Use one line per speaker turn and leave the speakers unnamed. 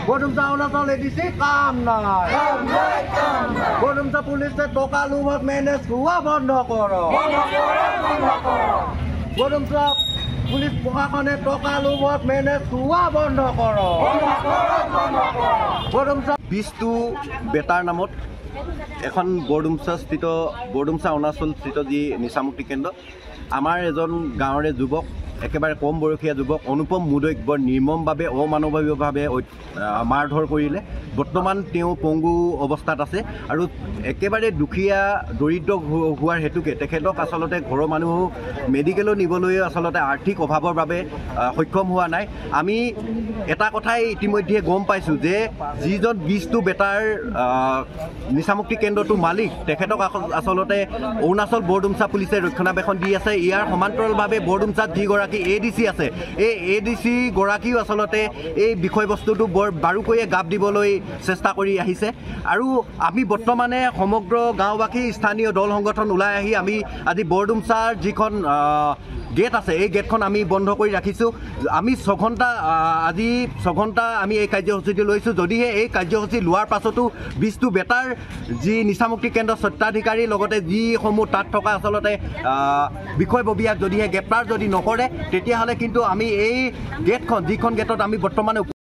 বৰডুমচা অৰুণাচল এডিচি কাম নাই বৰডুমচা পুলিচে টকা লোভত মেনেজ হোৱা বন্ধ কৰক বৰডুমচা পুলিচ প্ৰশাসনে টকা লোভত মেনেজ হোৱা বন্ধ কৰক বৰডুমচা ২০টো বেটাৰ নামত এখন বৰডুমচা অৰুণাচল স্থিত যি নিচামুক্তি কেন্দ্ৰ আমাৰ এজন গাঁৱৰে যুৱক একেবাৰে কম বয়সীয়া যুৱক অনুপম মুদৈক বৰ নিৰ্মমভাৱে অমানৱীয়ভাৱে মাৰধৰ কৰিলে বৰ্তমান তেওঁ পংগু অৱস্থাত আছে আৰু একেবাৰে দুখীয়া দৰিদ্ৰ হোৱাৰ হেতুকে তেখেতক আচলতে ঘৰৰ মানুহ মেডিকেলো নিবলৈ আচলতে আৰ্থিক অভাৱৰ বাবে সক্ষম হোৱা নাই আমি এটা কথাই ইতিমধ্যে গম পাইছোঁ যে যিজন ২০টো বেটাৰ নিচামুক্তি কেন্দ্ৰটোৰ মালিক তেখেতক আচলতে অৰুণাচল বৰডুমচা পুলিচে ৰক্ষণাবেক্ষণ দি আছে ইয়াৰ সমান্তৰালভাৱে বৰডুমচাত যিগৰাকী এডিচি আছে এই এডিচি গৰাকীও আচলতে এই বিষয়বস্তুটো বৰ বাৰুকৈয়ে গাপ দিবলৈ চেষ্টা কৰি আহিছে আৰু আমি বৰ্তমানে সমগ্ৰ গাঁওবাসী স্থানীয় দল সংগঠন ওলাই আহি আমি আজি বৰডুমচাৰ যিখন গেট আছে এই গেটখন আমি বন্ধ কৰি ৰাখিছোঁ আমি ৬ ঘণ্টা আমি এই কাৰ্যসূচীটো লৈছোঁ যদিহে এই কাৰ্যসূচী লোৱাৰ পাছতো ২০টো বেটাৰ যি নিচামুক্তি কেন্দ্ৰ স্বত্বাধিকাৰীৰ লগতে যিসমূহ তাত থকা আচলতে বিষয়ববীয়াক যদিহে গ্ৰেপ্তাৰ যদি নকৰে তেতিয়াহ'লে কিন্তু আমি এই গেটখন যিখন গেটত আমি বৰ্তমানে